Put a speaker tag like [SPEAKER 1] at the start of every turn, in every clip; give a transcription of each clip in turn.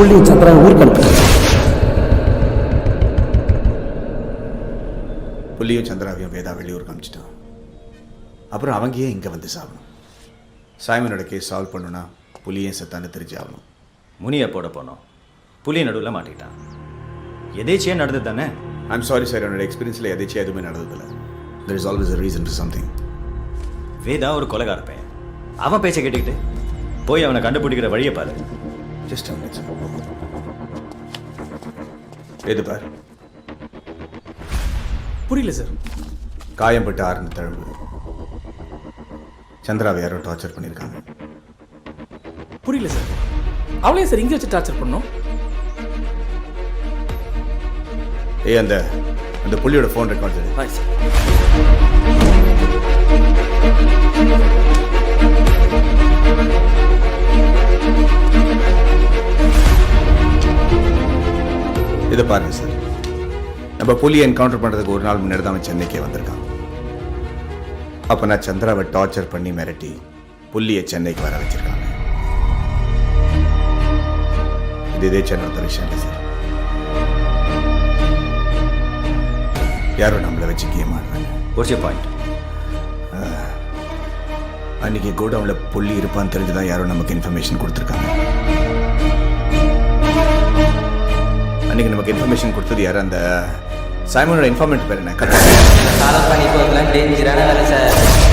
[SPEAKER 1] புள்ளி சந்திரன் ஊருக்கு அனுப்பிட்டாங்க.
[SPEAKER 2] புள்ளியும் சந்திராவையும் வேதா வெளியூருக்கு அனுப்பிச்சிட்டான். அப்புறம் அவங்கயே இங்கே வந்து சாகணும். சாய்மனோட கேஸ் சால்வ் பண்ணுனா புலியும் செத்தான்னு தெரிஞ்சு ஆகணும்.
[SPEAKER 3] முனியை போட போனோம், புலி நடுவில் மாட்டிக்கிட்டான். எதேச்சியாக நடந்தது தானே?
[SPEAKER 2] ஐம் சாரி சார், என்னோட எக்ஸ்பீரியன்ஸில் எதேச்சியாக எதுவுமே நடந்ததில்லை. There is always a reason for something.
[SPEAKER 3] Vedha ஒரு கொலைகார பையன். அவன் பேச்சை கேட்டுக்கிட்டு போய் அவனை கண்டுபிடிக்கிற வழியை பாரு.
[SPEAKER 2] Just a minute, sir. எது பார்,
[SPEAKER 1] புரியல சார்.
[SPEAKER 2] காயம்பட்டு ஆறுன தழும்பு. சந்திராவை யாரோ டார்ச்சர் பண்ணியிருக்காங்க.
[SPEAKER 1] புரியல சார். அவளையும் சார் இங்கே வச்சு டார்ச்சர் பண்ணோம்.
[SPEAKER 2] அந்த புள்ளியோட ஃபோன் ரெக்கார்ட் சார். இதை பாருங்க சார், நம்ம புலியை என்கவுண்டர் பண்ணுறதுக்கு ஒரு நாள் முன்னாடி தான் அவன் சென்னைக்கே வந்திருக்கான். அப்போ நான் சந்திராவை டார்ச்சர் பண்ணி மிரட்டி புள்ளியை சென்னைக்கு வர வச்சிருக்காங்க. இது இதே நடந்த விஷயம் இல்லை சார். யாரோ நம்மளை வச்சு கேம் ஆடுறாங்க.
[SPEAKER 3] What's your point?
[SPEAKER 2] அன்னைக்கு கோடவுன்ல புள்ளி இருப்பான்னு தெரிஞ்சுதான் யாரோ நமக்கு இன்ஃபர்மேஷன் கொடுத்துருக்காங்க. அன்னைக்கு நமக்கு இன்ஃபர்மேஷன் கொடுத்தது யாரும் அந்த சாய்மனோட இன்ஃபார்மெண்ட் பேர் என்ன?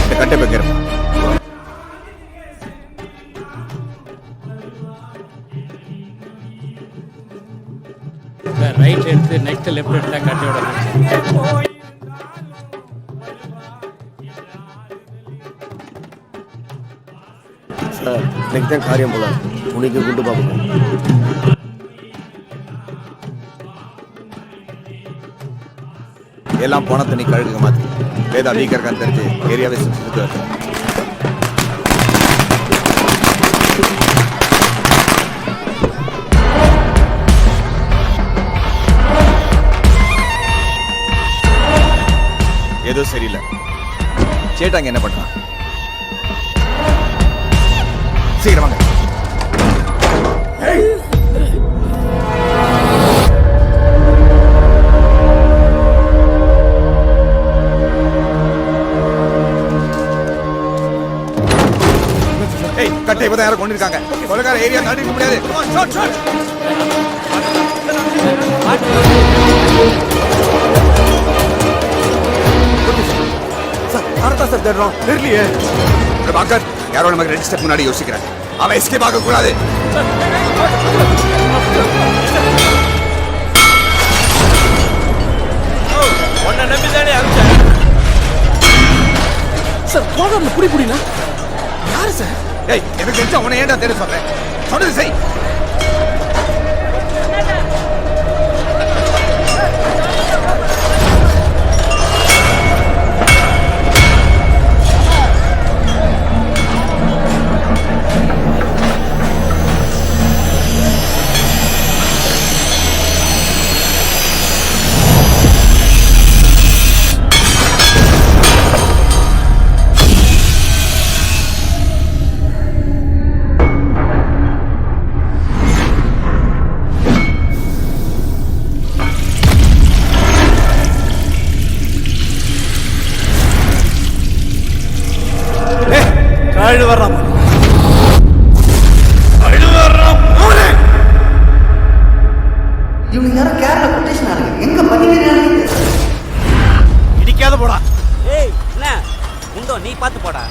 [SPEAKER 2] இந்த கட்டை பேர்
[SPEAKER 4] ரைட் எடுத்து நெக்ஸ்ட் லெஃப்ட் எடுத்தா கட்டையோட
[SPEAKER 1] சார். இன்னைக்கு தான் காரியம் போல, உனக்கு கூட்டு பார்க்கணும்.
[SPEAKER 2] எல்லாம் போன தண்ணி கழுகுங்க மாதிரி வேதா வீக்கா இருக்கான்னு தெரிஞ்சு ஏரியாவே சுற்றி ஏதோ சரியில்லை. சேட்டாங்க என்ன பண்றான்? சீக்கிரம் வாங்க. கட்டை இப்பதான் யாரும் கொண்டிருக்காங்க. கொலைக்கார ஏரியா தாண்டி இருக்க முடியாது. சார் தேடுறோம், தெரியலையே. பாக்கர் யாரோ நமக்கு ரெண்டு ஸ்டெப் முன்னாடி யோசிக்கிறேன். அவன் எஸ்கேப் ஆக கூடாது.
[SPEAKER 1] சார் கோடவுன்ல புடி புடினா யாரு சார்?
[SPEAKER 2] ஏய், எனக்கு தெரிஞ்ச அவனை ஏன்டா தேட சொல்றேன்? சொன்னது செய்.
[SPEAKER 5] இவங்க யாரும் கேரளா கொட்டேஷன் ஆளுங்க. எங்க பண்ணிக்கிறீங்க?
[SPEAKER 2] இடிக்காத போடா.
[SPEAKER 6] ஏய் என்ன உண்டோ, நீ பார்த்து போடா.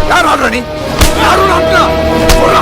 [SPEAKER 2] யார் ஆடுற நீ? யாரும் ஆடுறா? போடா.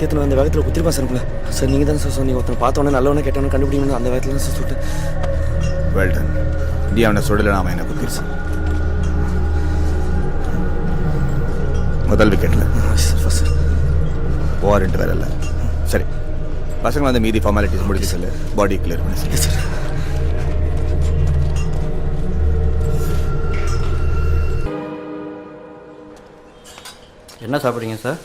[SPEAKER 7] கத்தியத்தில் அந்த வேகத்தில் குத்திருப்பா சார் உங்களை. சார் நீங்கள் தான் சார் சொன்னீங்க ஒருத்தனை பார்த்தோன்னே நல்லவனே கேட்டவனே கண்டுபிடிக்கணும் அந்த வேகத்தில் தான் சார் சுட்டேன்.
[SPEAKER 2] வெல்டன், நீ அவனை சுடலை, அவன் என்ன குத்திருச்சு. முதல் விக்கெட்டில்
[SPEAKER 7] சார் ஃபஸ்ட் சார்
[SPEAKER 2] வாரண்ட் வேற இல்லை. சரி, பசங்களை வந்து மீதி ஃபார்மாலிட்டிஸ் முடிக்க சொல்லு, பாடி கிளியர் பண்ணி சொல்லு.
[SPEAKER 7] சார்
[SPEAKER 8] என்ன சாப்பிட்றீங்க சார்?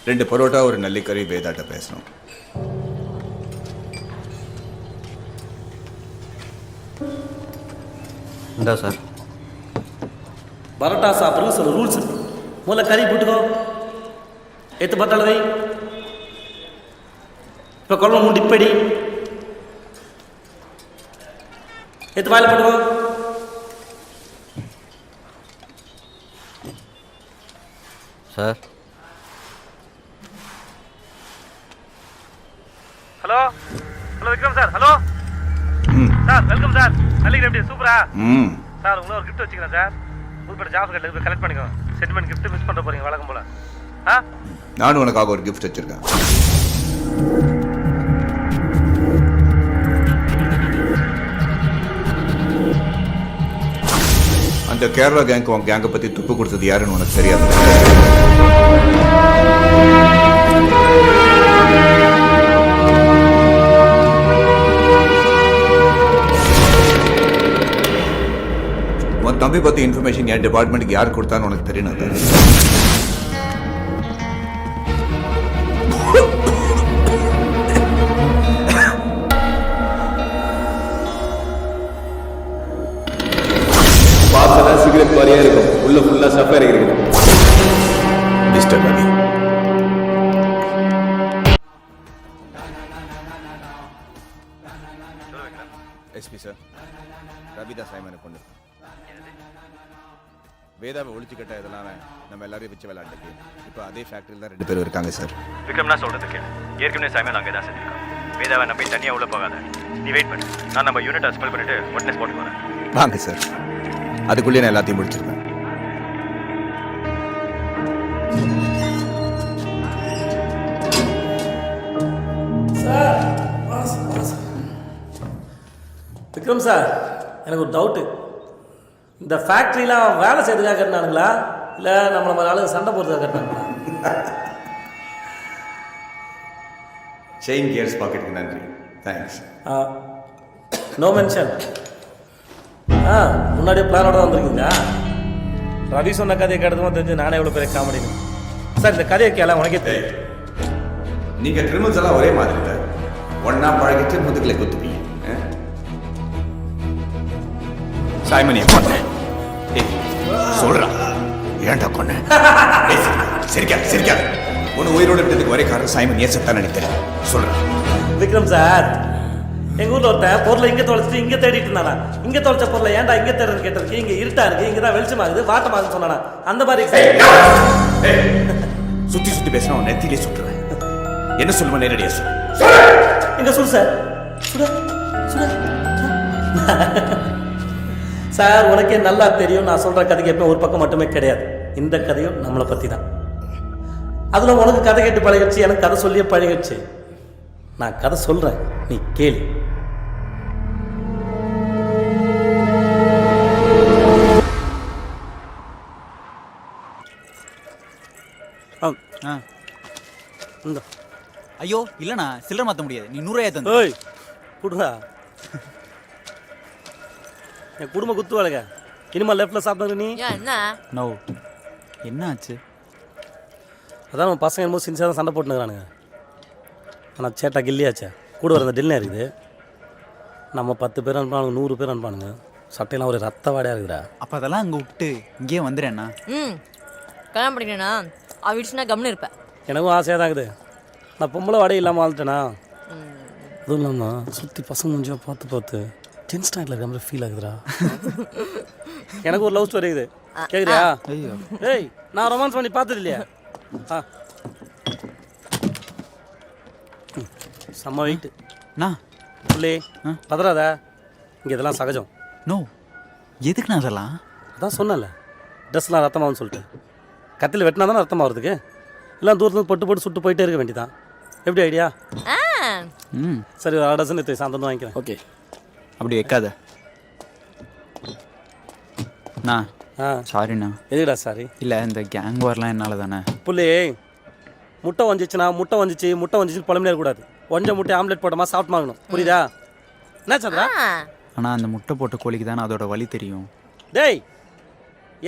[SPEAKER 2] 2 பரோட்டா, ஒரு நல்லிக்கறி. வேதாட்ட பேசணும்.
[SPEAKER 8] இந்தா சார்.
[SPEAKER 6] பரோட்டா சாப்பிட்றது சில ரூல்ஸ் இருக்கு. முதல்ல கறி போட்டுக்கோ, எத்து பத்தாளவை. இப்போ குழம்பு மூணு டிப்படி எத்து வாயில் போட்டுக்கோ.
[SPEAKER 8] Sir
[SPEAKER 9] hello Vikram sir. Hello sir, welcome sir. நல்லிக்கு எப்படி சூப்பரா சார்? உங்களை ஒரு கிஃப்ட் வச்சுக்கிறேன் சார். புதுப்பட்ட ஜாப் கட்டில் போய் கலெக்ட் பண்ணிக்கோ. சென்டிமெண்ட் கிஃப்ட் மிஸ் பண்ண போறீங்க வழக்கம் போல.
[SPEAKER 2] நானும் உனக்காக ஒரு கிஃப்ட் வச்சிருக்கேன். அந்த கேரளா கேங்க் உன் கேங்கை பத்தி துப்பு கொடுத்தது யாருன்னு உனக்கு தெரியாது. உன் தம்பி பத்தி இன்ஃபர்மேஷன் என் டிபார்ட்மெண்ட்டுக்கு யார் கொடுத்தான்னு உனக்கு தெரியணும்.
[SPEAKER 10] சிகரெட் மாதிரியே இருக்கும், உள்ள ஃபுல்லா சஃபர் இருக்குது.
[SPEAKER 2] Mister Ravi, SP sir, Ravitha சைமனை கொண்டு வேதாவை ஒழிச்சு கட்ட இதெல்லாம் நம்ம எல்லாரையும் வச்சு விளையாண்டுக்கு. இப்போ அதே ஃபேக்டரியில் தான் 2 பேர் இருக்காங்க சார்.
[SPEAKER 3] விக்ரம் நான் சொல்றது கேளு. ஏற்கனவே சைமன் அங்கே தான் செஞ்சிருக்கான். வேதாவை நம்பி தனியாக உள்ள போகாத. நீ வெயிட் பண்ணு, நான் நம்ம யூனிட் அஸ்பெல் பண்ணிட்டு ஒட்னஸ் போட்டு போகிறேன்.
[SPEAKER 2] வாங்க சார், அதுக்குள்ளே நான் எல்லாத்தையும் முடிச்சிருக்கேன்.
[SPEAKER 6] விக்ரம் சார், எனக்கு ஒரு டவுட்டு. இந்த ஃபேக்ட்ரிலாம் வேலை செய்யறதுக்காக கட்டினானுங்களா இல்லை நம்மளை மாதிரி ஆளுங்க சண்டை போடுறதுக்காக கட்டினாங்களா?
[SPEAKER 2] செயின் கியர்ஸ் பாக்கெட்டுக்கு நன்றி, தேங்க்ஸ்.
[SPEAKER 6] No mention. முன்னாடியே பிளானோட வந்திருக்கீங்களா? ரவி சொன்ன கதையை கேட்டதுமா தெரிஞ்சு நானே எவ்வளோ பெரிய காமெடி. சார், இந்த கதையை கேள உனக்கே தெரியும்.
[SPEAKER 2] நீங்கள் கிரிமினல்ஸ் எல்லாம் ஒரே மாதிரி இல்லை, ஒன்னா பழகிட்டு முதுகில் குத்துப்பீங்க. சைமனியை கொண்டேன். சொல்றா, ஏன்டா கொண்டேன்? சிரிக்காது. உன்னை உயிரோடு விட்டதுக்கு ஒரே காரணம் சைமன் ஏன் செத்தான் நினைக்கிறேன். சொல்றேன்
[SPEAKER 6] விக்ரம் சார், எங்க ஊர்ல ஒருத்தன் பொருளை இங்க தொலைச்சிட்டு இங்க தேடிட்டு இருந்தானா. இங்க தொலைச்ச பொருளை ஏன்டா இங்க தேடுறது கேட்டதுக்கு இங்க இருட்டா இருக்கு, இங்கதான் வெளிச்சமாகுது, வாட்டமாகுதுன்னு சொன்னானா. அந்த மாதிரி
[SPEAKER 2] சுத்தி பேசினா உன் நெத்திலே சுட்டுருவேன். என்ன சொல்லுவேன் நேரடியா சொல்லு.
[SPEAKER 6] எங்க சொல்லு சார். சுட சார், உனக்கே நல்லா தெரியும் நான் சொல்ற கதைக்கு எப்பவும் ஒரு பக்கம் மட்டுமே கிடையாது. இந்த கதையும் நம்மளை பத்தி தான். அதுல உனக்கு கதை கேட்டு பழகிடுச்சு, எனக்கு கதை சொல்லியே பழகிடுச்சு. நான் கதை சொல்றேன், நீ கேளு.
[SPEAKER 8] ஐயோ இல்லைண்ணா, சில்லறை மாற்ற முடியாது. நீ 100 தந்து.
[SPEAKER 6] ஓய் குடுறா, என் குடும்ப குத்து வேலைங்க. இனிமே லெஃப்ட்ல சாப்பிடுற நீ
[SPEAKER 11] என்ன?
[SPEAKER 8] நோ, என்ன ஆச்சு?
[SPEAKER 6] அதான் நம்ம பசங்க என்னமோ சின்சியராக சண்டை போட்டுனுக்குறானுங்க. ஆனால் சேட்டா கில்லியாச்சே கூட வர டில்லே இருக்குது. நம்ம 10 பேர் அனுப்பானுங்க, 100 பேர் அனுப்பானுங்க. சட்டையெல்லாம் ஒரு ரத்த வாடையாக இருக்குடா.
[SPEAKER 8] அப்போ அதெல்லாம் அங்கே விட்டு இங்கேயே வந்துடுறேண்ணா.
[SPEAKER 11] கல்யாணம் பண்ணிக்கிறேண்ணா, அவடிச்சுனா கம்னு இருப்பேன்.
[SPEAKER 6] எனக்கும் ஆசையாக தான் இருக்குது. நான் பொம்பளை வாடகை இல்லாமல் வாழ்ந்துட்டேனா. அதுவும் இல்லாமல் சுற்றி பசங்க கொஞ்சம் பார்த்து டென்த் ஸ்டாண்டர்டில் இருக்கிற மாதிரி ஃபீல் ஆகுதுடா. எனக்கு ஒரு லவ் ஸ்டோரி இருக்குது, கேட்குறியா? ஏய், நான் ரொமான்ஸ் பண்ணி பார்த்தது இல்லையா? செம்ம வெயிட்டு புள்ளி, பதறாத. இங்கே இதெல்லாம் சகஜம்.
[SPEAKER 8] நோ, எதுக்குண்ணா அதெல்லாம்?
[SPEAKER 6] அதான் சொன்னல, ட்ரெஸ்லாம் ரத்தமாகுன்னு சொல்லிட்டு. கத்தியில் வெட்டினா தானே ரத்தம் ஆகிறதுக்கு. எல்லாம் தூரத்துல பட்டு போட்டு சுட்டு போயிட்டே இருக்க வேண்டியதான். எப்படி ஐடியா?
[SPEAKER 11] ஆ
[SPEAKER 8] ம்
[SPEAKER 6] சரி, ஒரு 1/2 டசன் எடுத்து சாயந்தரம் வாங்கிக்கிறேன்.
[SPEAKER 1] ஓகே.
[SPEAKER 8] அப்படி வைக்காத. அண்ணா
[SPEAKER 6] ஆ
[SPEAKER 8] சாரிண்ணா.
[SPEAKER 6] எதுடா சாரி?
[SPEAKER 8] இல்லை இந்த கேங் வார்லாம் என்னால் தானே.
[SPEAKER 6] புள்ளி முட்டை வந்துச்சுன்னா முட்டை வந்துச்சு புலம்பே கூடாது. கொஞ்சம் முட்டை ஆம்லெட் போட்டோமா சாப்பிட்டு வாங்கணும். புரியுதா? என்ன சந்திரா?
[SPEAKER 8] ஆனால் அந்த முட்டை போட்ட கோழிக்கு தானே அதோட வலி தெரியும்.
[SPEAKER 6] டேய்,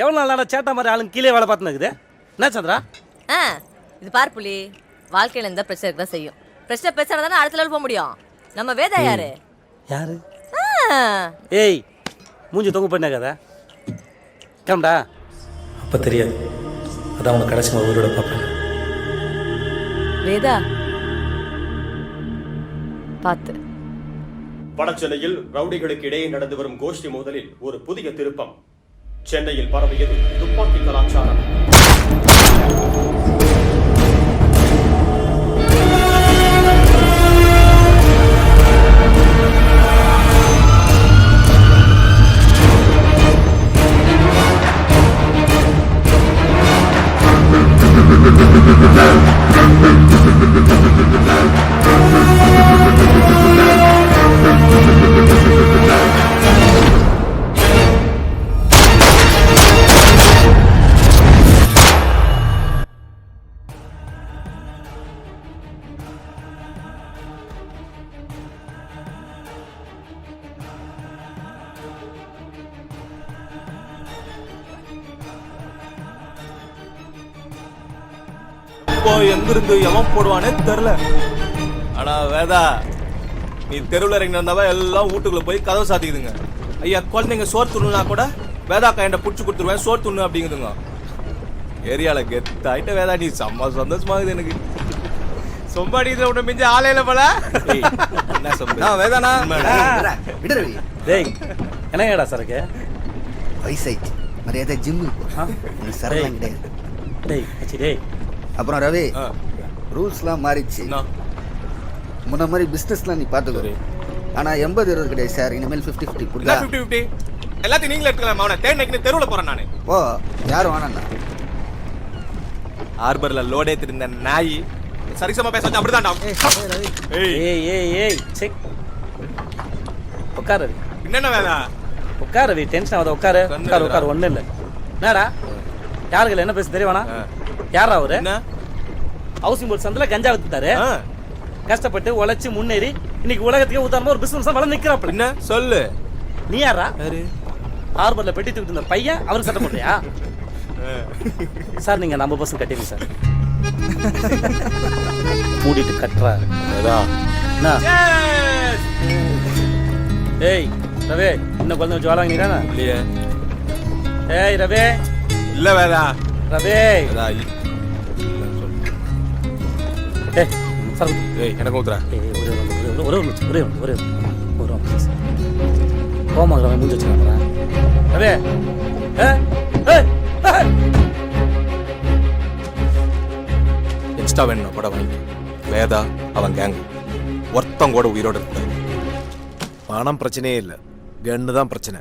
[SPEAKER 6] எவ்வளோ நாளாடா சேட்டா மாதிரி ஆளுங்க கீழே வேலை பார்த்துனுக்குது? என்ன சந்திரா?
[SPEAKER 11] ஆ இது பார் புலி, வாழ்க்கையில் எந்த பிரச்சனை இருக்க தான் செய்யும். பிரச்சனை தானே அடுத்த லெவல் போக முடியும். நம்ம வேதா யாரு?
[SPEAKER 6] யாரு?
[SPEAKER 11] ஆ,
[SPEAKER 6] ஏய், மூஞ்சி தொங்கு பண்ணாத. கேம்டா.
[SPEAKER 1] அப்போ தெரியாது. அதான் உனக்கு கடைசி உயிரோட பார்ப்பேன்.
[SPEAKER 11] வேதா பார்த்து.
[SPEAKER 3] வடசென்னையில் ரவுடிகளுக்கு இடையே நடந்து வரும் கோஷ்டி மோதலில் ஒரு புதிய திருப்பம். சென்னையில் பரவியது துப்பாக்கி கலாச்சாரம்.
[SPEAKER 10] இப்போ எங்கிருந்து எவன் போடுவானே தெரியல. ஆனா வேதா, நீ தெருவில் இறங்கி வந்தாவா எல்லாம் வீட்டுக்குள்ள போய் கதவை சாத்திக்குதுங்க. ஐயா, குழந்தைங்க சோறு துண்ணுனா கூட வேதா கைண்ட புடிச்சு கொடுத்துருவேன், சோறு துண்ணு அப்படிங்குதுங்க. ஏரியால கெத்தாயிட்ட வேதா, நீ செம்ம சந்தோஷமாகுது எனக்கு. சொம்பாடி இதுல உன்னை மிஞ்ச ஆலையில போல. என்ன சொம்ப வேதானா?
[SPEAKER 5] விடு ரவி,
[SPEAKER 6] டேய், என்னங்கடா சரக்கு?
[SPEAKER 5] வயசாயிடுச்சு, மரியாதை ஜிம்முக்கு போ. நீ சரலாம் கிடையாது.
[SPEAKER 6] டேய் அச்சி டேய்.
[SPEAKER 5] அப்புறம் ரவி, ரூல்ஸ்லாம் மாறிடுச்சு. முன்ன மாதிரி பிஸ்னஸ்லாம் நீ பார்த்துக்கோ. ஆனால் 80-20 கிடையாது சார், இனிமேல் 50-50. புரியுதா?
[SPEAKER 10] 50-50 எல்லாத்தையும் நீங்களே எடுத்துக்கலாம். அவனை தேடிக்கு தெருவில் போறேன் நானு.
[SPEAKER 5] ஓ, யாரும் வேணாண்ணா.
[SPEAKER 10] ஹார்பர்ல லோடே திருந்த நாய் சரிசமா பேச வச்சா அப்படிதான்டா.
[SPEAKER 6] ஏய் ஏய் ஏய் செக். உட்கார் ரவி.
[SPEAKER 10] என்னென்ன வேதா?
[SPEAKER 6] உட்கார் ரவி, டென்ஷன் ஆகாத. உட்காரு உட்காரு உட்காரு. ஒன்றும் இல்லை. என்னடா யாருக்குள்ள என்ன பேச தெரியவானா? யாரா அவரு?
[SPEAKER 10] என்ன
[SPEAKER 6] ஹவுசிங் போர்ட் சந்தில கஞ்சா வித்துட்டாரு. கஷ்டப்பட்டு உழைச்சி முன்னேறி இன்னைக்கு உலகத்துக்கே உதாரணமா ஒரு பிசினஸ் வள நிக்கிறாப்ல.
[SPEAKER 10] என்ன சொல்லு?
[SPEAKER 6] நீ யாரா? ஹார்பர்ல பெட்டி தூக்கிட்டு இருந்த பையன் அவருக்கு சட்டம் போடுறியா? சார் நீங்க நம்ம பசங்க கட்டிடுங்க சார். மூடிட்டு கட்டுறா. ஏய் ரவே, இன்னும் குழந்தை வச்சு வாழ வாங்கினா
[SPEAKER 10] இல்லையே.
[SPEAKER 6] ஏய் ரவே.
[SPEAKER 10] இல்ல வேதா.
[SPEAKER 6] ரவே. ஏய் சார்.
[SPEAKER 10] ஏய் எனக்கு ஊத்துறா.
[SPEAKER 6] ஒரே கோமாக முடிஞ்சு வச்சுக்கிறேன். ரவே.
[SPEAKER 10] எக்ஸ்ட்ரா வேணும் கூட வாங்கி. வேதா அவன் கேங் ஒருத்தம் கூட உயிரோடு இருந்தாங்க.
[SPEAKER 12] பணம் பிரச்சனையே இல்லை, கன்னு தான் பிரச்சனை.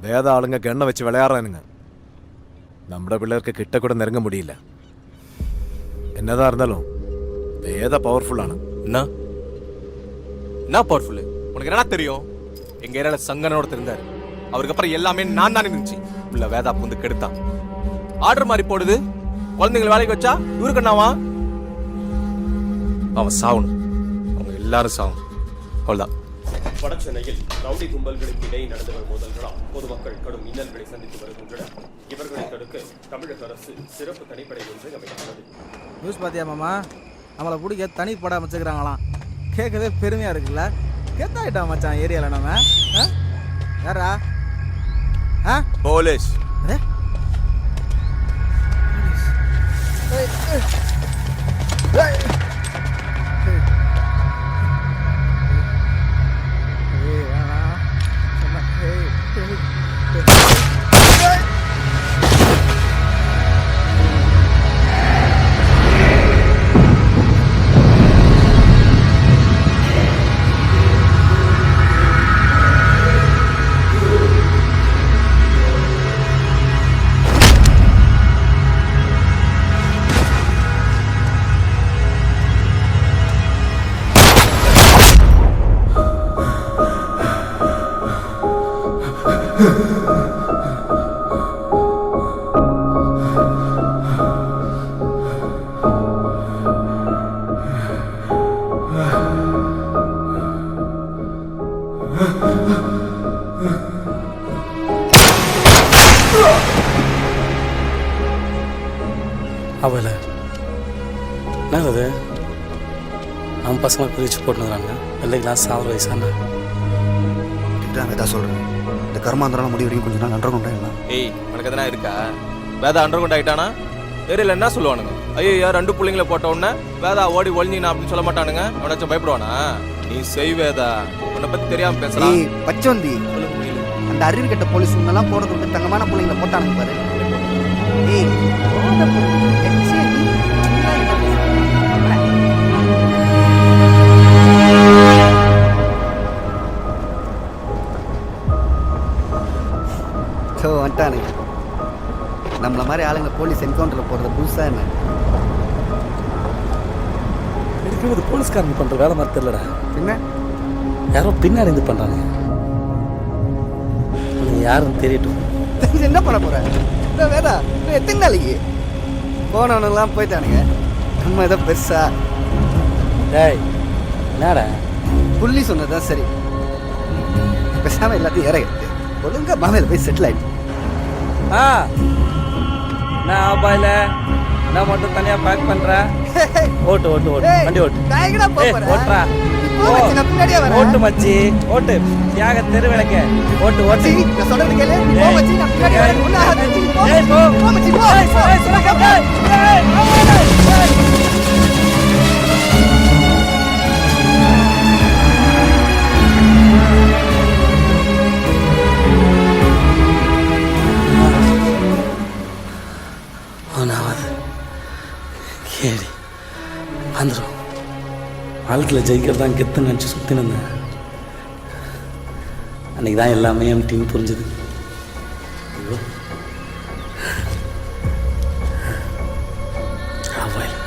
[SPEAKER 12] வேத ஆளுங்க கண்ணை வச்சு விளையாடுறானுங்க. நம்ம பிள்ளைக்கு கிட்ட கூட நெருங்க முடியல. என்னதான் இருந்தாலும் வேத பவர்ஃபுல்லான.
[SPEAKER 10] என்ன பவர்ஃபுல்லு? உனக்கு என்ன தெரியும்? எங்க ஏரியால சங்கனோட இருந்தாரு. அவருக்கு அப்புறம் எல்லாமே நான் தானே இருந்துச்சு. உள்ள வேதா புந்து கெடுத்தான். ஆர்டர் மாதிரி போடுது. குழந்தைங்களை வேலைக்கு வச்சா இவருக்கு என்னவா? அவன் சாவணும். அவங்க எல்லாரும் சாவணும். அவ்வளவுதான்.
[SPEAKER 3] வடசென்னையில் ரவுடி கும்பல்களுக்கு இடையே நடந்து வரும் மோதல்களால் பொதுமக்கள் கடும் இன்னல்களை சந்தித்து வருகின்றனர். இவர்களை தடுக்க தமிழக அரசு சிறப்பு தனிப்படை ஒன்றை அமைத்துள்ளது.
[SPEAKER 9] நியூஸ் பார்த்தியா மாமா? நம்மளை பிடிக்க தனிப்படை அமைச்சுக்கிறாங்களாம். கேட்கவே பெருமையா இருக்குல்ல? கெத்தாயிட்டா மச்சான் ஏரியாவில் நம்ம. யாரா?
[SPEAKER 10] போலீஸ்.
[SPEAKER 6] அவள என்னது நம்ம பசங்களை பிரித்து போட்டுக்கிறாங்க வெள்ளைக்கெல்லாம் சாவர வயசான
[SPEAKER 5] இதுதான் வேதா சொல்கிறேன். இந்த கர்மாந்திரம் முடி வரைக்கும் கொஞ்ச நாள் அண்டர் கொண்டாடலாம்.
[SPEAKER 10] ஏய் உனக்கு எதனா இருக்கா? வேதா அண்டர் கொண்டு ஆகிட்டானா ஏரியில் என்ன சொல்லுவானுங்க? ஐயோ 2 பிள்ளைங்களை போட்ட உடனே வேதா ஓடி ஒழிஞ்சினா அப்படின்னு சொல்ல மாட்டானுங்க. அவனாச்சும் பயப்படுவானா? நீ செய் வேதா, உன்னை பற்றி தெரியாமல் பேசுகிறான்.
[SPEAKER 5] ஏய் பச்சோந்தி, அந்த அறிவு கெட்ட போலீஸ் முன்னெல்லாம் போடுறது விட்டு தங்கமான பிள்ளைங்களை போட்டானுங்க பாரு. ஏய் போன பொண்ணு, எச்சே நீ. ஸோ வந்துட்டானுங்க. நம்மள மாதிரி ஆளுங்க போலீஸ் என்கவுண்டரில் போடுற புதுசாக என்ன?
[SPEAKER 6] எனக்கு இது போலீஸ்காரங்க பண்ணுற வேலை மாதிரி தெரியலடா.
[SPEAKER 5] என்ன
[SPEAKER 6] யாரோ பின்னாடி இருந்து பண்ணுறாங்க. நீ யாருன்னு தெரியட்டும்.
[SPEAKER 5] தெரிஞ்சு என்ன பண்ண போற? இல்லை வேதா, இன்னும் எத்தனை நாளைக்கு? போனவனுங்களாம் போயிட்டானுங்க. நம்ம ஏதோ பெருசா
[SPEAKER 6] டேய் என்னடா
[SPEAKER 5] புள்ளி சொன்னதுதான் சரி. பேசாம எல்லாத்தையும் இறங்கிட்டு ஒழுங்கா மாமையில போய் செட்டில் ஆயிட்டு.
[SPEAKER 6] நான் ஆபாயில நான் மட்டும் தனியா பேக் பண்றேன். ஓட்டு ஓட்டு ஓட்டு வண்டி ஓட்டு. ஓட்டுறா ஓட்டு மச்சி ஓட்டு. தியாக தெரு விளக்க ஓட்டு ஓட்டு.
[SPEAKER 5] நான் சொல்றது கேளு. போ மச்சி, நான் பின்னாடி வரேன். ஒண்ணா மச்சி, போ.
[SPEAKER 6] ஏய் போ
[SPEAKER 5] போ மச்சி, போ.
[SPEAKER 6] ஒன்றாவது கேடி வந்துடும். வாழ்க்கையில் ஜெயிக்கிறது தான் கெத்துன்னு நினச்சி சுற்றி நின்றேன். அன்றைக்கி தான் எல்லாமே என் டீம் புரிஞ்சுது. ஐயோ ஆபாயில்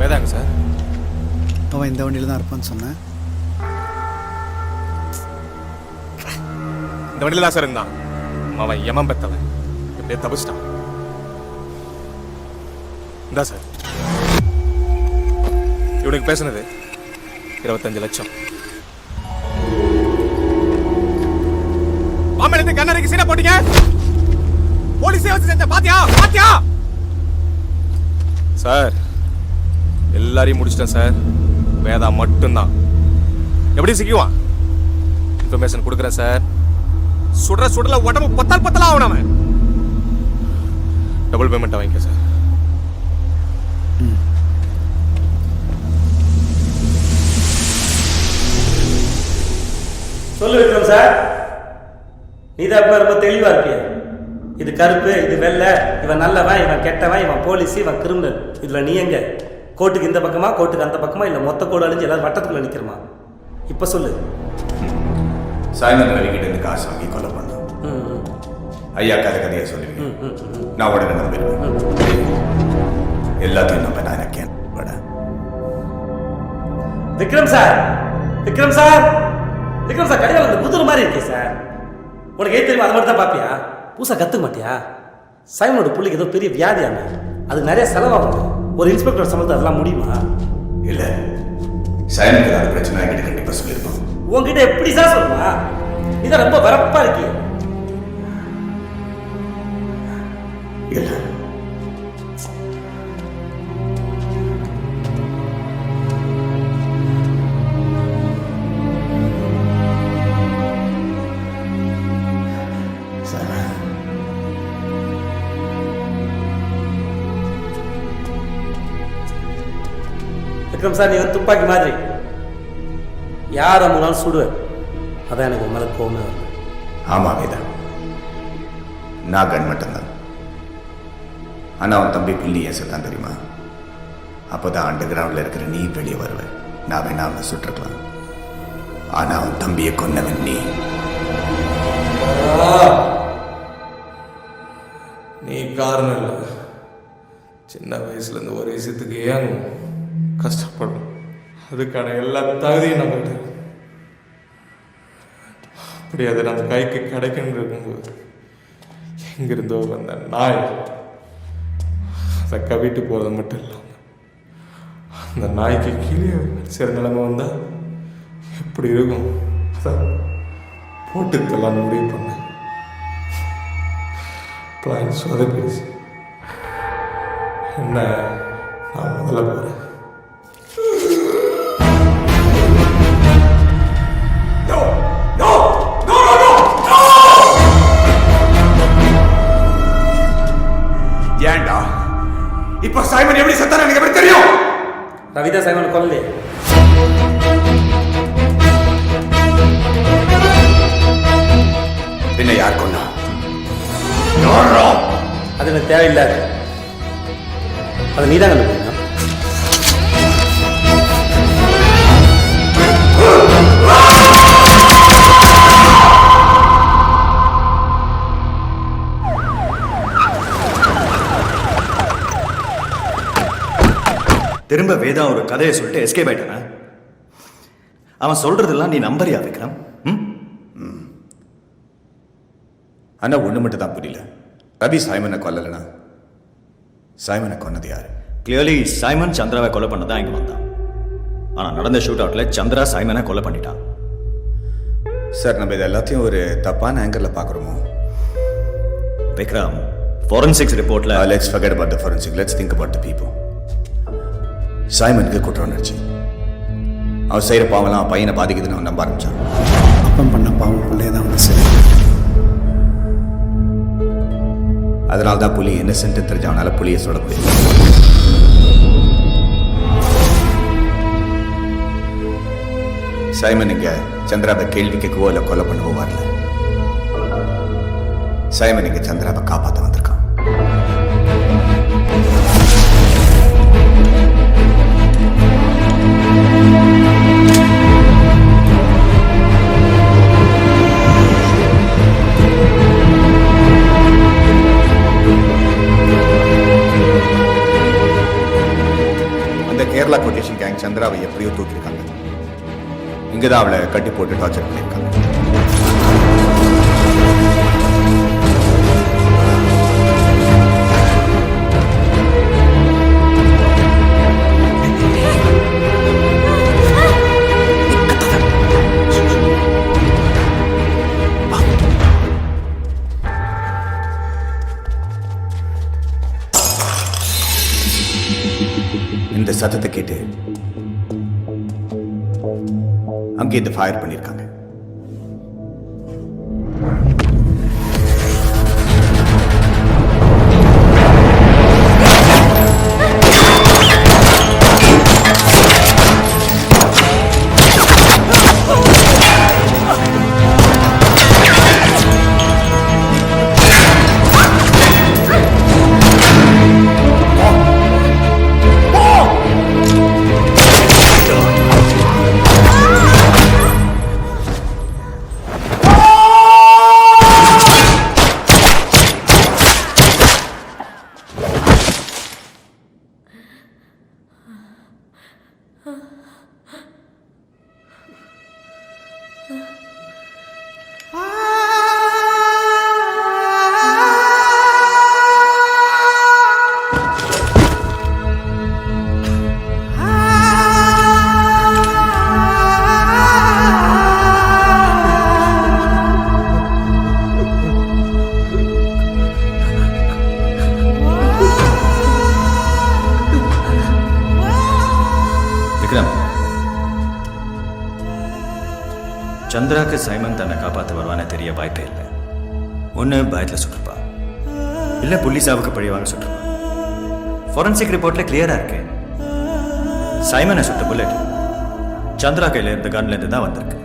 [SPEAKER 10] வேதாங்க சார்.
[SPEAKER 5] அவன் இந்த வண்டியில் தான் இருப்பான்னு சொன்னேன்.
[SPEAKER 10] இந்த வண்டியில் தான் சார் இருந்தான். அவன் யமன் பெத்தவன் எப்படியே தப்பிச்சிட்டான். இந்தா சார் இவனுக்கு பேசுனது 25 லட்சம். மாமேல கண்ணறைக்கு சீனா போட்டீங்க. போலீஸே வச்சு செஞ்ச பாத்தியா பாத்தியா? சார் எல்லாரையும் முடிச்சிட்டேன் சார். வேதா மட்டும்தான் எப்படி சிக்குவான்? இன்ஃபர்மேஷன் கொடுக்குறேன் சார். சுடல உடம்பு பத்தல் ஆகணும். அவன் டபுள் பேமெண்ட் வாங்கிக்க சார்.
[SPEAKER 6] சொல்லு விக்ரம் சார். நீ தான் இப்போ ரொம்ப தெளிவாக இருப்பிய. இது கருப்பு, இது வெள்ளை, இவன் நல்லவன், இவன் கெட்டவன், இவன் போலீஸ், இவன் கிரிமினல். இதில் நீ எங்க? கோர்ட்டுக்கு இந்த பக்கமா, கோர்ட்டுக்கு அந்த பக்கமா, இல்லை மொத்த கோடு அழிஞ்சு எல்லாரும் வட்டத்துக்குள்ள நிற்கிறமா? இப்போ சொல்லு.
[SPEAKER 2] சாயந்தரம் ரவிக்கிட்ட இருந்து காசு வாங்கி கொலை பண்ணோம். ஐயா கதையை சொல்லுவீங்க. நான் உடனே நம்பிடுவேன். எல்லாத்தையும் நம்ப நான் இருக்கேன்.
[SPEAKER 6] Vikram sir, Vikram sir, Vikram sir, கடையில் வந்து குதிரை மாதிரி இருக்கே சார். உனக்கு ஏன் தெரியுமா? அதை மட்டும் தான் பார்ப்பியா? புதுசாக கற்றுக்க மாட்டியா? சைமனோட பிள்ளைக்கு ஏதோ பெரிய வியாதியாங்க, அதுக்கு நிறைய செலவாகும். ஒரு இன்ஸ்பெக்டர் சம்பளத்தை அதெல்லாம் முடியுமா?
[SPEAKER 2] இல்லை, சைமனுக்கு ஏதாவது பிரச்சனை என்கிட்ட கண்டிப்பாக சொல்லியிருப்பான்.
[SPEAKER 6] உங்ககிட்ட எப்படி சார் சொல்லுவா? நீதான் ரொம்ப வரப்பா இருக்கிய.
[SPEAKER 2] இல்லை,
[SPEAKER 6] விக்ரம் சார், நீ ஒரு துப்பாக்கி மாதிரி யாரை முன்னாலும் சுடுவேன். அதான் எனக்கு உன் மேலே கோவமே வரல.
[SPEAKER 2] ஆமா வேதா, நான் கன் மட்டும்தான். ஆனா அவன் தம்பி புள்ளி ஏன் செத்தான் தெரியுமா? அப்போதான் அண்டர் கிரவுண்டில் இருக்கிற நீ வெளியே வருவேன். நான் வேணா அவனை சுட்டிருக்கலாம். ஆனா அவன் தம்பியை கொன்னவன் நீ.
[SPEAKER 10] நீ காரணம் இல்லை. சின்ன வயசுலேருந்து ஒரு விஷயத்துக்கு ஏன் கஷ்டப்படும், அதுக்கான எல்லா தகுதியும் நம்மகிட்ட. அப்படி அது நம்ம கைக்கு கிடைக்கணும் இருக்கும்போது எங்கிருந்தோ வந்த நாய் அதை கவிட்டு போகிறது மட்டும் இல்லாமல் அந்த நாய்க்கு கீழே சில நிலைமை வந்தால் எப்படி இருக்கும் அதான் போட்டுக்கலாம் முடிவு பண்ணேன். பிளான் சொதப்பிடுச்சு. என்ன, நான் முதல்ல போகிறேன்.
[SPEAKER 2] ஏன்டா இப்ப சைமன் எப்படி செத்தானு எனக்கு எப்படி தெரியும்?
[SPEAKER 6] ரவிதா சைமன் கொல்லலையே.
[SPEAKER 2] பின்ன யார் கொண்டா?
[SPEAKER 6] அது எனக்கு தேவையில்லாது. அதை நீ தான் கண்டுபிடிக்கணும்.
[SPEAKER 13] திரும்ப வேதா ஒரு கதையை சொல்லிட்டு எஸ்கேப் ஆயிட்டானா? அவன் சொல்றதெல்லாம் நீ நம்பறியா விக்ரம்?
[SPEAKER 2] ஆனா ஒண்ணு மட்டும் தான் புரியல. ரவி சைமனை கொல்லலனா சைமனை கொன்னது யாரு?
[SPEAKER 13] கிளியர்லி சைமன் சந்திராவை கொலை பண்ணதான் இங்க வந்தான். ஆனா நடந்த ஷூட் அவுட்ல சந்திரா சைமனை கொலை பண்ணிட்டான்.
[SPEAKER 2] சார், நம்ம இது எல்லாத்தையும் ஒரு தப்பான ஆங்கிள் பார்க்குறோமோ?
[SPEAKER 13] விக்ரம், forensics ரிப்போர்ட்ல
[SPEAKER 2] let's forget about the forensic. Let's think about the people. சைமனுக்கு குற்ற உணர்ச்சி. அவன் செய்கிற பாவம்லாம் அவன் பையனை பாதிக்குதுன்னு அவன் நம்ப ஆரம்பிச்சான்.
[SPEAKER 5] அப்பம் பண்ண பாவம் பிள்ளையே தான் அவனை சரி.
[SPEAKER 2] அதனால தான் புலி இன்னசென்ட் தெரிஞ்ச அவனால புலியை சுட முடியும். சைமன் இங்க சந்திராவை கேள்வி கேட்கவோ இல்லை கொலை பண்ணவோ வரல. சைமன் இங்க சந்திராவை காப்பாற்ற வந்திருக்கான். கேரளா கொட்டேஷன் கேங் சந்திராவை எப்படியோ தூக்கியிருக்காங்க. இங்கதான் அவளை கட்டி போட்டு டார்ச்சர் பண்ணியிருக்காங்க. இந்த சத்தத்தை கேட்டு அங்கே இந்த ஃபயர் பண்ணியிருக்காங்க.
[SPEAKER 13] சந்திராக்கு சைமன் தன்னை காப்பாற்ற வருவானே தெரிய வாய்ப்பே இல்லை. ஒன்று பயத்தில் சுட்டுருப்பா, இல்லை புள்ளி சாவுக்கு பழிவாங்க சுட்டுருப்பா. ஃபாரன்சிக் ரிப்போர்ட்ல கிளியரா இருக்கு. சைமனை சுட்ட புல்லட் சந்திரா கையில இருந்த கன்ல இருந்து தான் வந்திருக்கு.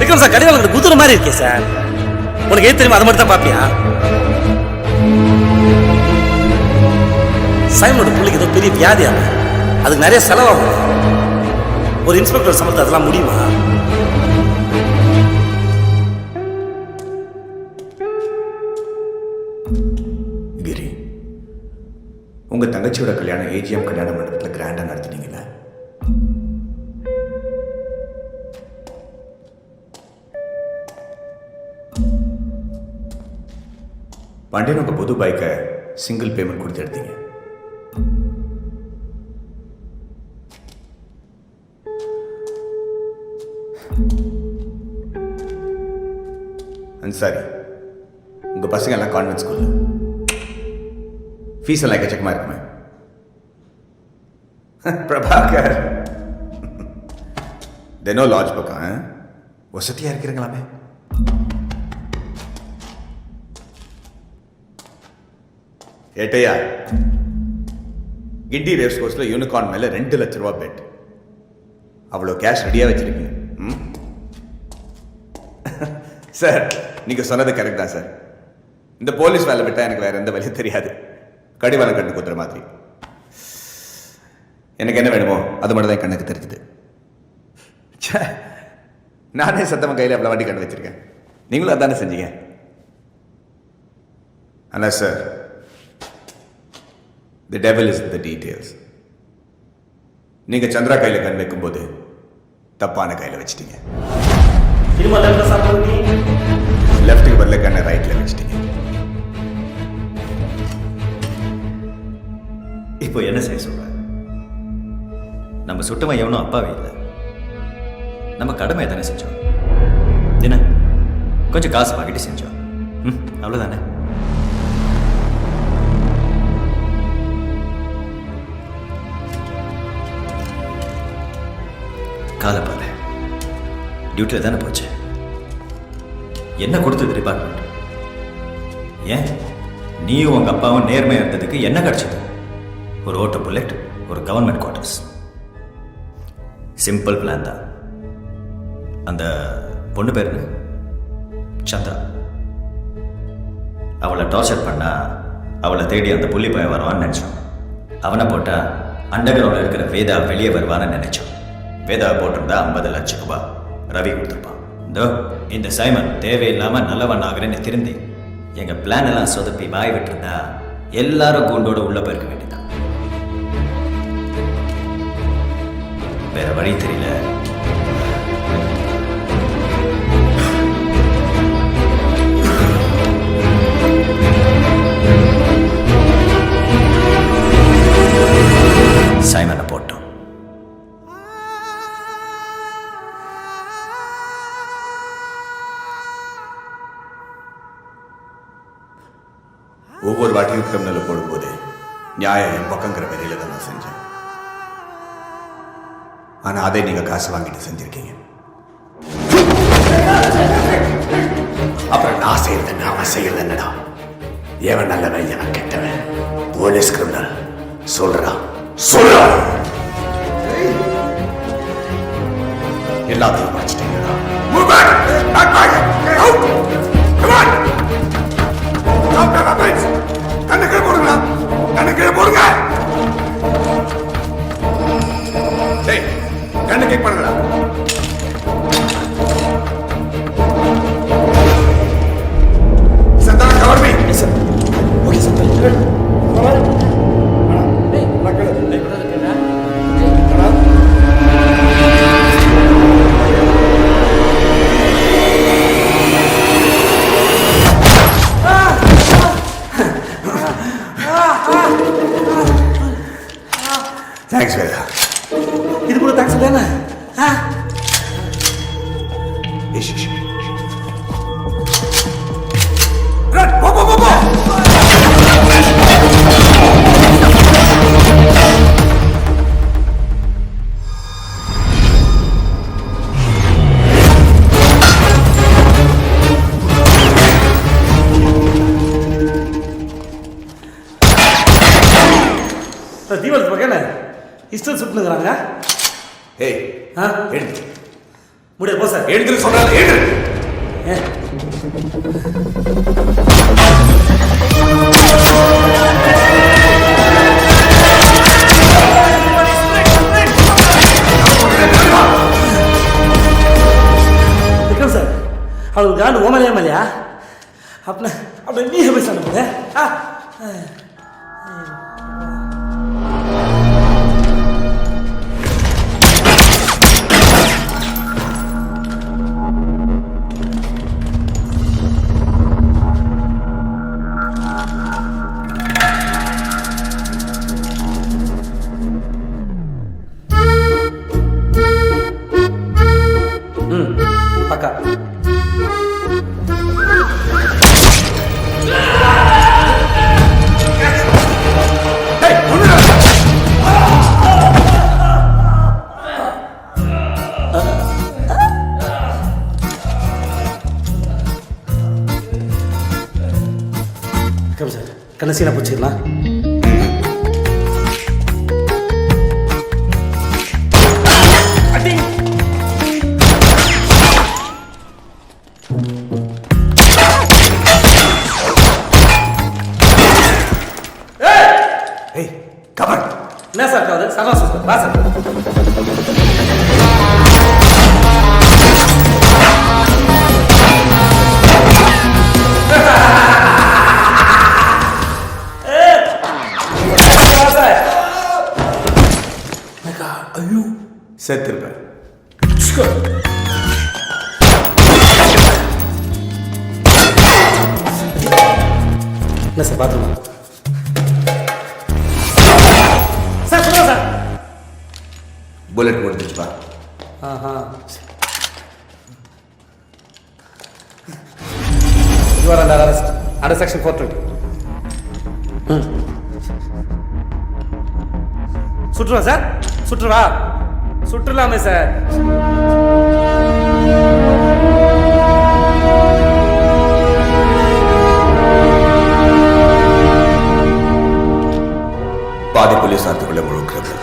[SPEAKER 6] விக்ரம் சார் கடையில் உங்களுக்கு குதிரை மாதிரி இருக்கே சார். உனக்கு எது தெரியுமா அதை மட்டும் தான் பார்ப்பியா? சைமனோட பிள்ளைக்கு ஏதோ பெரிய வியாதியாக அதுக்கு நிறைய செலவாகும். ஒரு இன்ஸ்பெக்டர் சம்பளத்தை அதெல்லாம் முடியுமா?
[SPEAKER 2] கிரி, உங்க தங்கச்சியோட கல்யாணம் ஏஜிஎம் கல்யாண மண்டபத்தில் கிராண்டா நடத்தினீங்களா? பாண்டியன் உங்க புது பைக்கை சிங்கிள் பேமெண்ட் கொடுத்து எடுத்தீங்க. சாரி, உங்க பசங்க எல்லாம் கான்வென்ட் ஸ்கூல்ல ஃபீஸ் எல்லாம் எக்கச்சக்கமா இருக்குமே. பிரபாகர் தினம் லாட்ஜ் பக்கம் வசதியா இருக்கிறீங்களாமே. ஏட்டையா, கிண்டி ரேஸ் கோர்ஸ்ல யூனிகார்ன் மேல 2 லட்ச ரூபா பெட். அவ்வளோ கேஷ் ரெடியா வச்சிருக்கீங்க. சார், நீங்க சொன்னது கரெக்ட் தான் சார். இந்த போலீஸ் வேலை விட்டா எனக்கு வேற எந்த வேலையும் தெரியாது. கடிவாளம் கண்டு குத்துற மாதிரி. எனக்கு என்ன வேணுமோ அது மட்டும் தான் கண்ணுக்கு தெரிஞ்சுது. நானே சத்தமா கையில் அவ்வளோ வண்டி கண்டு வச்சிருக்கேன். நீங்களும் அதானே செஞ்சீங்க. ஆனா sir, the devil is in the details. நீங்க சந்திரா கையில கண் வைக்கும்போது தப்பான கையில வச்சிட்டீங்க. லெஃப்ட்டுக்கு பதில கண்ணை ரைட்ல வச்சிட்டீங்க.
[SPEAKER 13] இப்போ என்ன செய்ய சொல்ற? நம்ம சுட்டவன் எவனும் அப்பாவே இல்லை. நம்ம கடமை தானே செஞ்சோம். என்ன கொஞ்சம் காசு வாங்கிட்டு செஞ்சோம். அவ்வளோதானே. காலப்பாத டியூட்டியில் தானே போச்சு. என்ன கொடுத்தது டிபார்ட்மெண்ட்? ஏன் நீயும் உங்க அப்பாவும் நேர்மையாக இருந்ததுக்கு என்ன கிடைச்சது? ஒரு ஓட்டோ புல்லட், ஒரு கவர்மெண்ட் குவார்டர்ஸ். சிம்பிள் பிளான் தான். அந்த பொண்ணு பேர் சந்திரா. அவளை டார்ச்சர் பண்ணா அவளை தேடி அந்த புள்ளி பையன் வருவான்னு நினைச்சோம். அவனை போட்டா அண்டர் கிரவுண்டில் இருக்கிற வேதா வெளியே வருவான்னு நினைச்சோம். வேதா போட்டிருந்தா 50 லட்சம் ரூபாய் ரவி கொடுத்துருப்பான். இந்த சைமன் தேவையில்லாம நல்லவன் ஆகிறேன்னு திருந்தி எங்க பிளான் எல்லாம் சொதப்பி வாய் விட்டுருந்தா எல்லாரும் கூண்டோட உள்ள போயிருக்க வேண்டியதான். வேற வழி தெரியல. சைமனை போட்டோம்.
[SPEAKER 2] ஒவ்வொரு வாட்டியும் கிரிமினல் போடும்போது நியாயம் என் பக்கங்கிற வெறியில தான் நான் செஞ்சேன். ஆனா அதை நீங்க காசு வாங்கிட்டு செஞ்சிருக்கீங்க. அப்புறம் நான் செய்யறது அவன் செய்யறது என்னடா? எவன் நல்லவன் எவன் கெட்டவன்? போலீஸ் கிரிமினல் சொல்றான் எல்லாத்தையும் படிச்சிட்டீங்களா? கண்ணுக்கு போடுங்க, கண்ணுக்கு போடுங்க. கண்ணுக்கு பண்ணுங்களா? சந்தான cover me. Okay sir. Thanks Vedha.
[SPEAKER 6] இது கூட தேங்க்ஸ் தானே? தீபாவளி பக்கம் என்ன இஷ்டம் சுட்டுனுக்குறாங்க.
[SPEAKER 2] ஏய்
[SPEAKER 6] ஆ
[SPEAKER 2] எழுந்து
[SPEAKER 6] முடியாது போ சார்.
[SPEAKER 2] எழுந்துன்னு சொல்றாங்க. எழுந்து.
[SPEAKER 6] விக்ரம் சார் அவளுக்கு காண்டு ஓமலையா மலையா அப்படி நீ எப்படி சொல்ல போத? பக்கா சார் கடைசியில் போச்சுக்கலாம். என்ன சார் கவுது சரவா சார் வா சார்.
[SPEAKER 2] ஐயோ செத்துருப்பேன்.
[SPEAKER 6] என்ன சார் பார்த்துமா சார் சொல்லுங்க சார்.
[SPEAKER 2] புல்லட் முடிஞ்சிச்சுப்பா.
[SPEAKER 6] You are under arrest under section 420. சுற்றுவா சார் சுற்றுவா சுற்றலாமே சார்.
[SPEAKER 2] பாதி போலீஸ் அதுக்குள்ள முழுக்கிறது.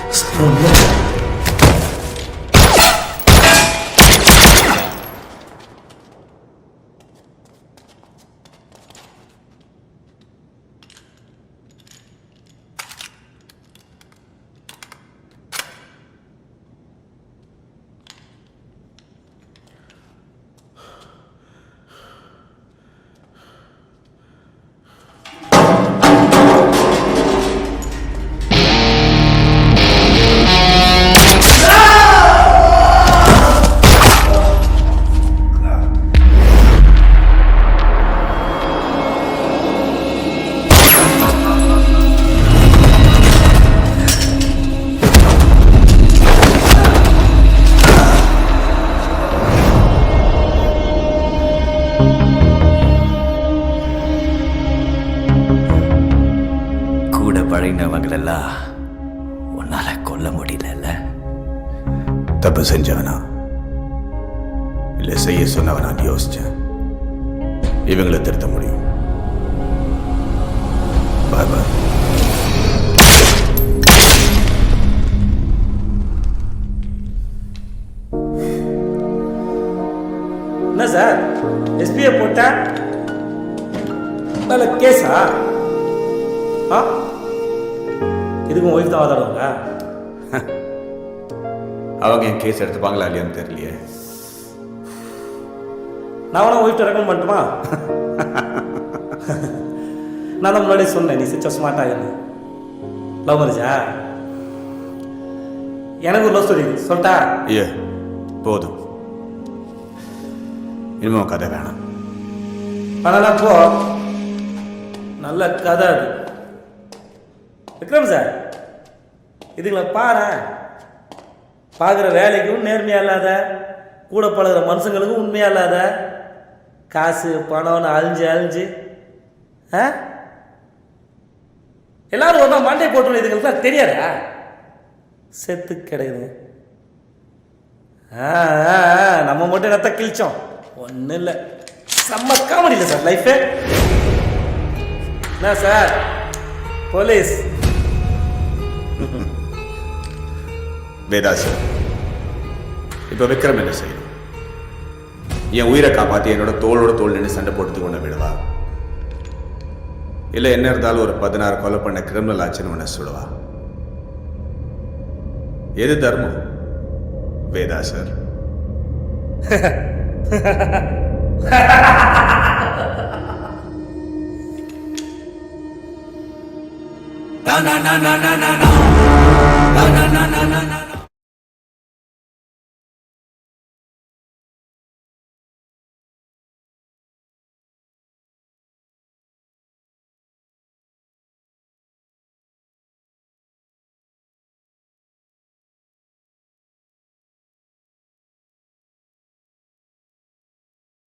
[SPEAKER 13] பழகினவங்களெல்லாம் உன்னால கொல்ல முடியல.
[SPEAKER 2] தப்பு செஞ்சவனா இல்ல செய்ய சொன்னவனான்னு யோசிச்சேன். இவங்களை திருத்த முடியும். பாய் பாய்.
[SPEAKER 6] என்ன சார் எஸ்பிஐ போட்டா நல்ல கேஸா? இதுக்கும் ஒய்ஃப் தான் வாதாடுவாங்க.
[SPEAKER 2] அவங்க என் கேஸ் எடுத்துப்பாங்களா இல்லையான்னு தெரியலையே.
[SPEAKER 6] நான் வேணா ஒய்ஃப்ட்ட ரெக்கமெண்ட் பண்ணட்டுமா? நான் தான் முன்னாடியே சொன்னேன் நீ சிச்ச ஸ்மார்ட்டாக லவ் மேரேஜா? எனக்கு ஒரு லவ் ஸ்டோரி சொல்லிட்டா?
[SPEAKER 2] ஏ போதும், இனிமே கதை வேணாம்.
[SPEAKER 6] ஆனால் போ, நல்ல கதை அது. விக்ரம் சார் இதுங்களை பாரு, பார்க்குற வேலைக்கும் நேர்மையாக இல்லாத கூட பழகிற மனுஷங்களுக்கும் உண்மையாக இல்லாத காசு பணம்னு அழிஞ்சு ஆ எல்லாரும் ஒன்றா மண்டை போட்டு இதுங்களுக்கு தெரியாதா செத்து கிடையாது. நம்ம மட்டும் என்னத்த கிழிச்சோம் ஒன்றும் இல்லை. செம்ம காமெடி இல்லை சார் லைஃபே. என்ன சார் போலீஸ்?
[SPEAKER 2] வேதா சார், இப்போ விக்ரம் என்ன செய்யும்? என் உயிரை காப்பாற்றி என்னோட தோளோட தோல் நின்று சண்டை போட்டுட்டு கொண்டு விடுவா, இல்லை என்ன இருந்தாலும் ஒரு 16 கொலை பண்ண கிரிமினல் ஆச்சுன்னு உன்னை சொல்லுவா? எது தர்மம் வேதா sir?
[SPEAKER 10] na na na na na na